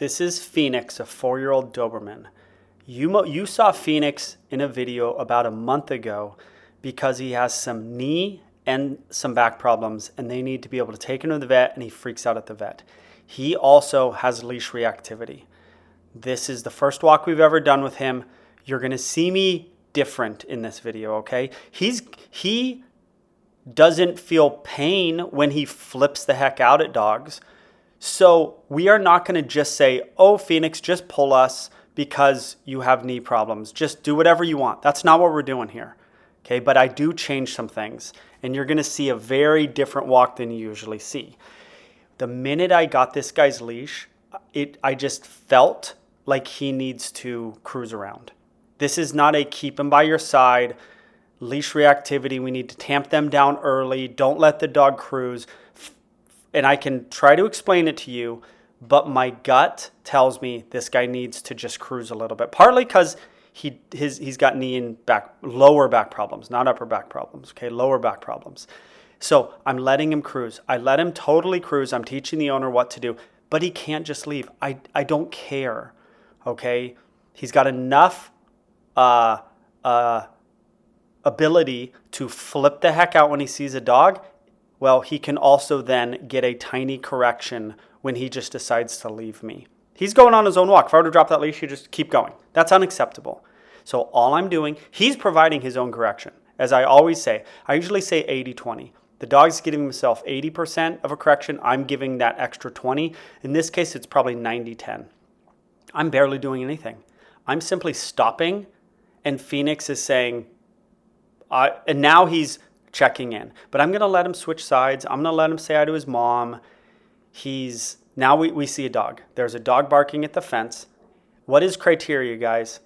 This is Phoenix, a 4-year-old Doberman. You saw Phoenix in a video about a month ago because he has some knee and some back problems, and they need to be able to take him to the vet, and he freaks out at the vet. He also has leash reactivity. This is the first walk we've ever done with him. You're going to see me different in this video, okay? He doesn't feel pain when he flips the heck out at dogs. So we are not going to just say, oh, Phoenix, just pull us because you have knee problems. Just do whatever you want. That's not what we're doing here. Okay, but I do change some things, and you're going to see a very different walk than you usually see. The minute I got this guy's leash, I just felt like he needs to cruise around. This is not a keep him by your side. Leash reactivity, we need to tamp them down early. Don't let the dog cruise. And I can try to explain it to you, but my gut tells me this guy needs to just cruise a little bit. Partly because he's got knee and lower back problems, not upper back problems, okay, lower back problems. So I'm letting him cruise. I let him totally cruise. I'm teaching the owner what to do, but he can't just leave. I don't care, okay? He's got enough ability to flip the heck out when he sees a dog. Well, he can also then get a tiny correction when he just decides to leave me. He's going on his own walk. If I were to drop that leash, you just keep going. That's unacceptable. So all I'm doing, he's providing his own correction. As I always say, I usually say 80-20. The dog's giving himself 80% of a correction. I'm giving that extra 20. In this case, it's probably 90-10. I'm barely doing anything. I'm simply stopping, and Phoenix is saying, and now he's checking in. But I'm going to let him switch sides. I'm going to let him say hi to his mom. Now we see a dog. There's a dog barking at the fence. What is criteria, guys?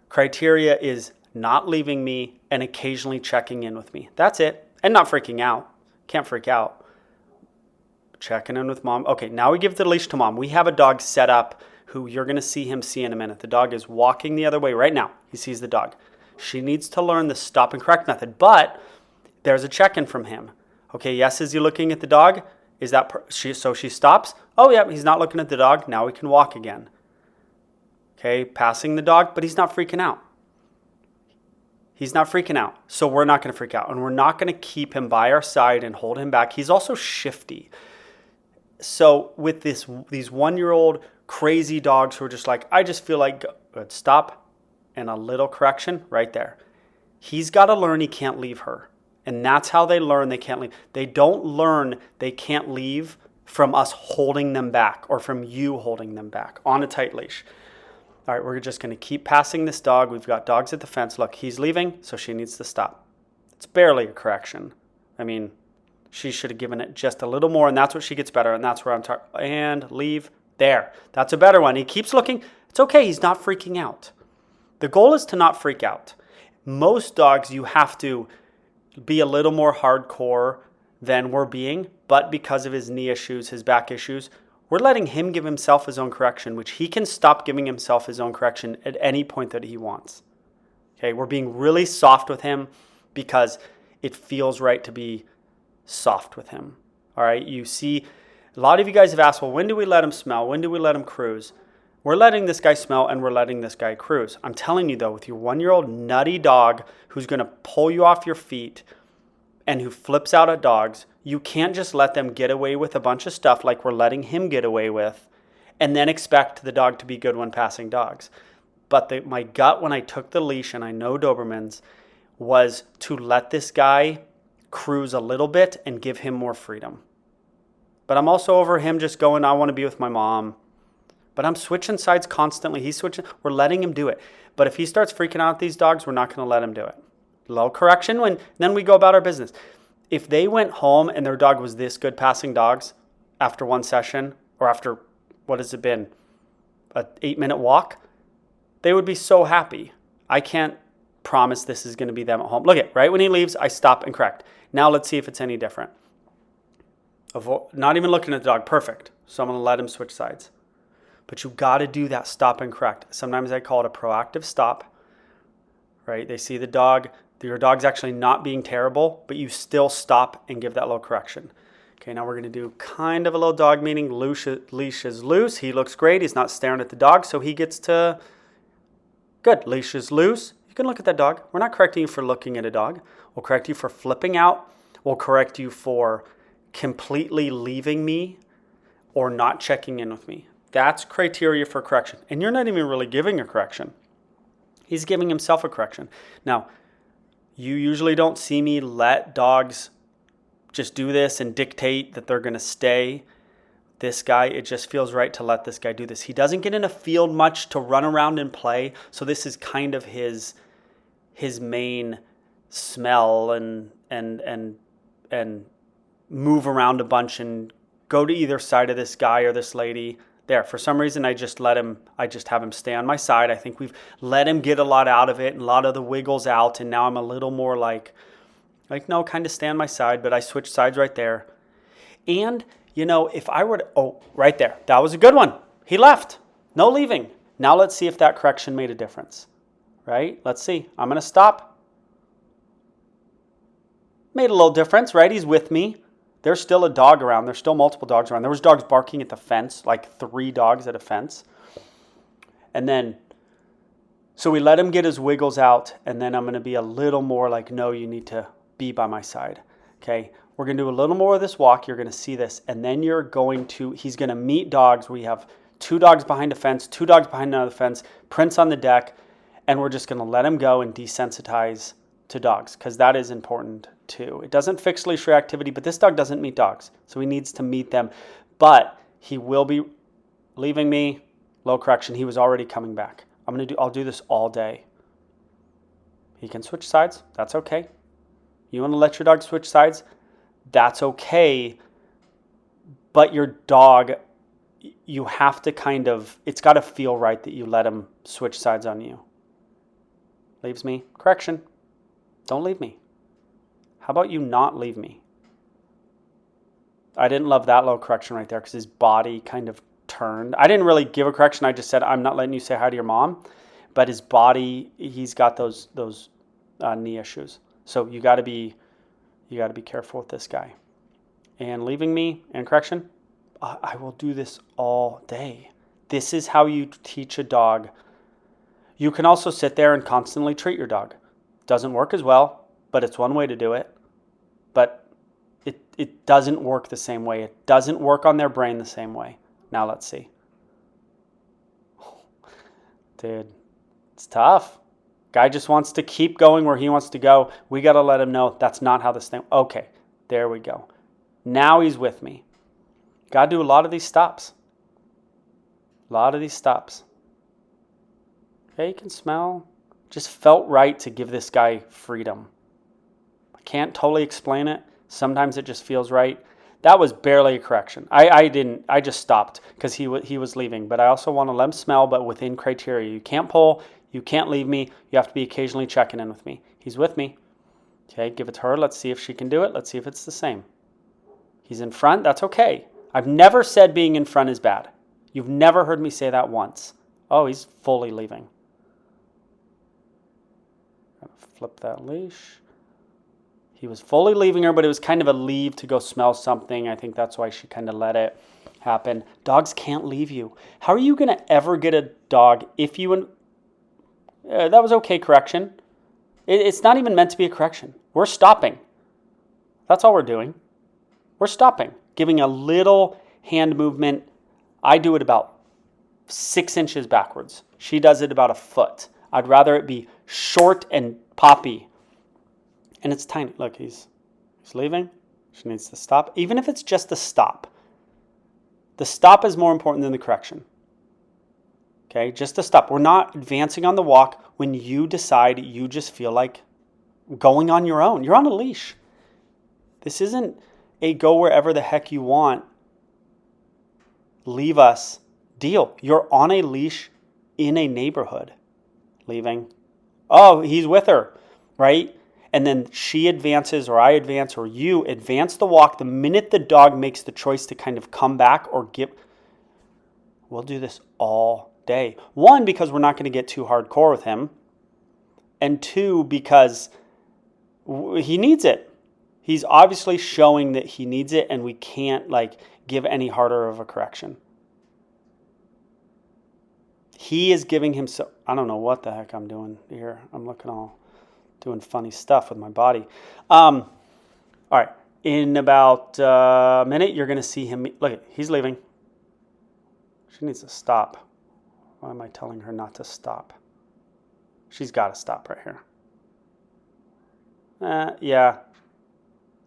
Criteria is not leaving me and occasionally checking in with me. That's it. And not freaking out. Can't freak out. Checking in with mom. Okay, now we give the leash to mom. We have a dog set up who you're going to see him see in a minute. The dog is walking the other way right now. He sees the dog. She needs to learn the stop and correct method, but there's a check-in from him. Okay, yes, is he looking at the dog? So she stops. Oh, yeah, he's not looking at the dog. Now we can walk again. Okay, passing the dog, but he's not freaking out. He's not freaking out, so we're not going to freak out, and we're not going to keep him by our side and hold him back. He's also shifty. So with these 1-year-old crazy dogs who are just like, I just feel like, good, stop, and a little correction right there. He's got to learn he can't leave her. And that's how they learn they can't leave. They don't learn they can't leave from us holding them back or from you holding them back on a tight leash. All right, we're just going to keep passing this dog. We've got dogs at the fence. Look, he's leaving, so she needs to stop. It's barely a correction. I mean, she should have given it just a little more, and that's what she gets better, and that's where I'm talking. And leave there. That's a better one. He keeps looking. It's okay. He's not freaking out. The goal is to not freak out. Most dogs, you have to be a little more hardcore than we're being, but because of his knee issues, his back issues, we're letting him give himself his own correction, which he can stop giving himself his own correction at any point that he wants. Okay, we're being really soft with him because it feels right to be soft with him. All right, you see, a lot of you guys have asked, well, when do we let him smell? When do we let him cruise? We're letting this guy smell and we're letting this guy cruise. I'm telling you though, with your 1-year-old nutty dog who's going to pull you off your feet and who flips out at dogs, you can't just let them get away with a bunch of stuff like we're letting him get away with and then expect the dog to be good when passing dogs. But my gut when I took the leash, and I know Dobermans, was to let this guy cruise a little bit and give him more freedom. But I'm also over him just going, I want to be with my mom. But I'm switching sides constantly. He's switching. We're letting him do it. But if he starts freaking out at these dogs, we're not going to let him do it. Low correction, then we go about our business. If they went home and their dog was this good passing dogs after one session, or after, what has it been, an 8-minute walk, they would be so happy. I can't promise this is going to be them at home. Look at, right when he leaves, I stop and correct. Now let's see if it's any different. Not even looking at the dog. Perfect. So I'm going to let him switch sides. But you got to do that stop and correct. Sometimes I call it a proactive stop, right? They see the dog, your dog's actually not being terrible, but you still stop and give that little correction. Okay, now we're going to do kind of a little dog meeting. Leash is loose. He looks great. He's not staring at the dog, so he gets to... Good. Leash is loose. You can look at that dog. We're not correcting you for looking at a dog. We'll correct you for flipping out. We'll correct you for completely leaving me or not checking in with me. That's criteria for correction. And you're not even really giving a correction. He's giving himself a correction. Now, you usually don't see me let dogs just do this and dictate that they're going to stay. This guy, it just feels right to let this guy do this. He doesn't get in a field much to run around and play, so this is kind of his main smell and move around a bunch and go to either side of this guy or this lady. There, for some reason, I just have him stay on my side. I think we've let him get a lot out of it and a lot of the wiggles out, and now I'm a little more like no, kind of stay on my side, but I switch sides right there. And, if I were to, right there, that was a good one. He left. No leaving. Now let's see if that correction made a difference, right? Let's see. I'm going to stop. Made a little difference, right? He's with me. There's still a dog around. There's still multiple dogs around. There was dogs barking at the fence, like 3 dogs at a fence. And then, so we let him get his wiggles out, and then I'm going to be a little more like, no, you need to be by my side. Okay, we're going to do a little more of this walk. You're going to see this, and then he's going to meet dogs. We have 2 dogs behind a fence, 2 dogs behind another fence, Prince on the deck, and we're just going to let him go and desensitize to dogs, because that is important too. It doesn't fix leash reactivity, but this dog doesn't meet dogs, so he needs to meet them. But he will be leaving me. Low correction. He was already coming back. I'll do this all day. He can switch sides. That's okay. You want to let your dog switch sides? That's okay. But your dog, you have to it's got to feel right that you let him switch sides on you. Leaves me. Correction. Don't leave me. How about you not leave me? I didn't love that low correction right there because his body kind of turned. I didn't really give a correction. I just said, I'm not letting you say hi to your mom. But his body, he's got those knee issues. So you got to be careful with this guy. And leaving me and correction, I will do this all day. This is how you teach a dog. You can also sit there and constantly treat your dog. Doesn't work as well, but it's one way to do it. But it doesn't work the same way. It doesn't work on their brain the same way. Now let's see. Dude, it's tough. Guy just wants to keep going where he wants to go. We got to let him know that's not how this thing... Okay, there we go. Now he's with me. Got to do a lot of these stops. Okay, you can smell. Just felt right to give this guy freedom. I can't totally explain it. Sometimes it just feels right. That was barely a correction. I just stopped because he was leaving. But I also want to let him smell, but within criteria. You can't pull. You can't leave me. You have to be occasionally checking in with me. He's with me. Okay, give it to her. Let's see if she can do it. Let's see if it's the same. He's in front. That's okay. I've never said being in front is bad. You've never heard me say that once. Oh, he's fully leaving. Flip that leash. He was fully leaving her, but it was kind of a leave to go smell something. I think that's why she kind of let it happen. Dogs can't leave you. How are you going to ever get a dog if you... that was okay correction. It's not even meant to be a correction. We're stopping. That's all we're doing. We're stopping. Giving a little hand movement. I do it about 6 inches backwards. She does it about a foot. I'd rather it be short and poppy. And it's tiny. Look, he's leaving. She needs to stop. Even if it's just a stop. The stop is more important than the correction. Okay, just a stop. We're not advancing on the walk when you decide you just feel like going on your own. You're on a leash. This isn't a go wherever the heck you want, leave us deal. You're on a leash in a neighborhood. Leaving. Oh, he's with her, right? And then she advances or I advance or you advance the walk. The minute the dog makes the choice to kind of come back or give, we'll do this all day. 1, because we're not going to get too hardcore with him. And 2, because he needs it. He's obviously showing that he needs it, and we can't like give any harder of a correction. He is giving himself, I don't know what the heck I'm doing here. I'm looking all doing funny stuff with my body. All right. In about a minute, you're going to see him. Look, he's leaving. She needs to stop. Why am I telling her not to stop? She's got to stop right here. Yeah.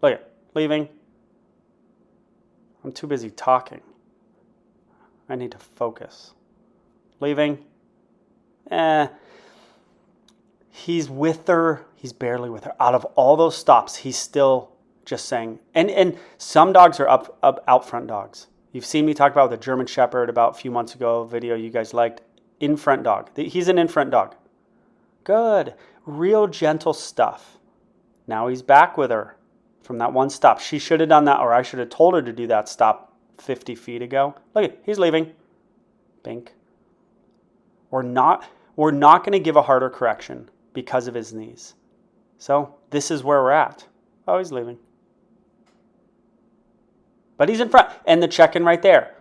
Look, leaving. I'm too busy talking. I need to focus. Leaving. He's with her. He's barely with her. Out of all those stops, he's still just saying. And some dogs are out front dogs. You've seen me talk about the German Shepherd about a few months ago, a video you guys liked. In front dog. He's an in front dog. Good. Real gentle stuff. Now he's back with her from that one stop. She should have done that, or I should have told her to do that stop 50 feet ago. Look, he's leaving. Bink. We're not going to give a harder correction because of his knees. So this is where we're at. Oh, he's leaving. But he's in front. And the check-in right there.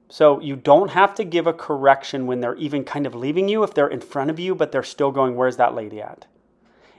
So you don't have to give a correction when they're even kind of leaving you if they're in front of you, but they're still going, where's that lady at?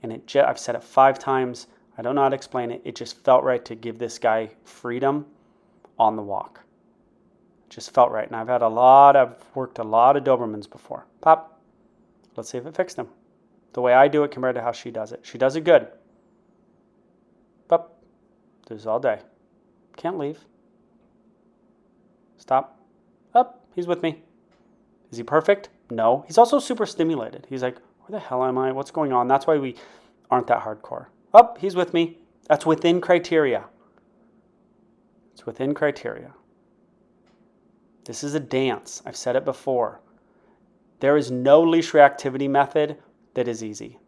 And I've said it 5 times. I don't know how to explain it. It just felt right to give this guy freedom on the walk. It just felt right. And I've worked a lot of Dobermans before. Pop. Let's see if it fixed him. The way I do it compared to how she does it. She does it good. Pop. Do this all day. Can't leave. Stop. Up. He's with me. Is he perfect? No. He's also super stimulated. He's like, where the hell am I? What's going on? That's why we aren't that hardcore. Up. He's with me. That's within criteria. It's within criteria. This is a dance. I've said it before. There is no leash reactivity method that is easy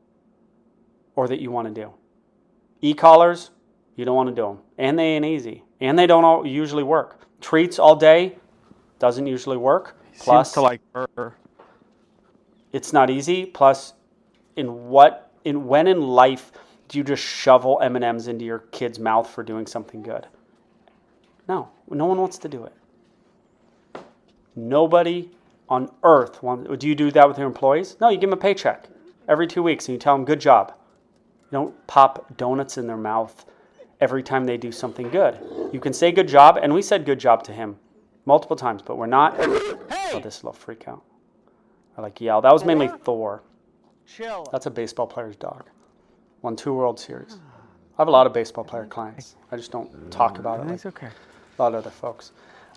or that you want to do. E-collars, you don't want to do them. And they ain't easy. And they don't usually work. Treats all day doesn't usually work. Plus, seems to like her. It's not easy. Plus, when in life do you just shovel M&Ms into your kid's mouth for doing something good? No one wants to do it. Nobody on earth wants. Do you do that with your employees? No, you give them a paycheck every 2 weeks and you tell them good job. You don't pop donuts in their mouth every time they do something good. You can say good job, and we said good job to him multiple times, but we're not. Hey! Oh, this little freak out. I like yell. That was mainly Thor. Chill. That's a baseball player's dog. Won 2 World Series. I have a lot of baseball player clients. I just don't talk about it. It's okay. A lot of other folks.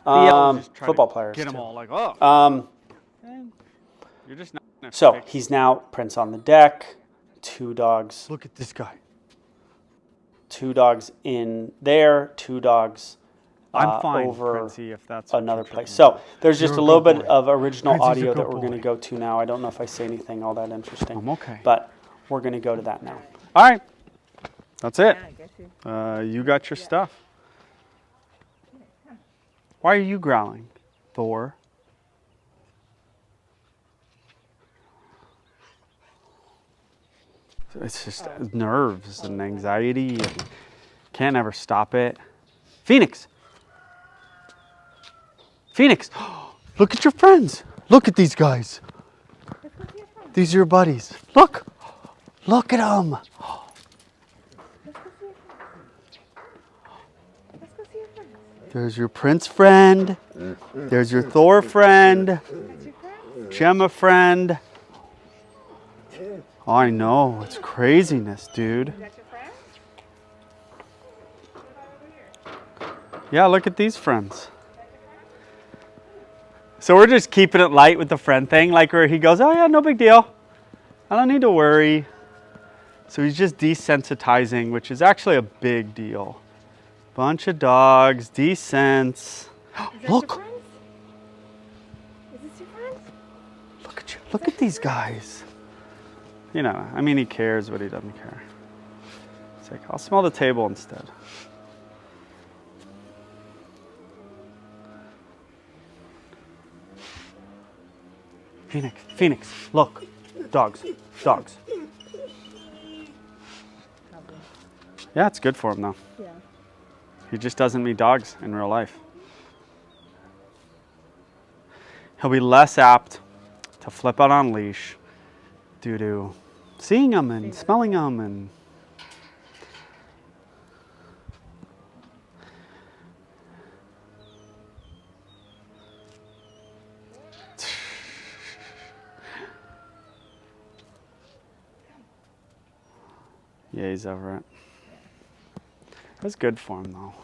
Football players. Get them too. all like, oh. You're just not. So he's now Prince on the deck. 2 dogs. Look at this guy. 2 dogs in there. 2 dogs I'm fine, over Princey, if that's another place. So there's just You're a a little good bit boy. of original Princey's a audio good that we're going to boy. go to now. I don't know if I say anything all that interesting. I'm okay. But we're going to go to that now. All right. That's it. Yeah, I guess you. You got your stuff. Why are you growling, Thor? It's just nerves and anxiety and can't ever stop it. Phoenix! Phoenix! Look at your friends! Look at these guys! These are your buddies. Look! Look at them! Let's go see your friends. There's your Prince friend. There's your Thor friend. That's your friends? Gemma friend. Oh, I know, it's craziness, dude. Is that your friends? Yeah, look at these friends. So we're just keeping it light with the friend thing, like where he goes, oh yeah, no big deal. I don't need to worry. So he's just desensitizing, which is actually a big deal. Bunch of dogs, desens. Is that Look, your friends? Is this your friends? look at you, look at these guys. You know, I mean, he cares, but he doesn't care. It's like, I'll smell the table instead. Phoenix, look. Dogs. Yeah, it's good for him though. Yeah. He just doesn't meet dogs in real life. He'll be less apt to flip out on leash due to seeing them and smelling them and yeah, he's over it. It was good for him though.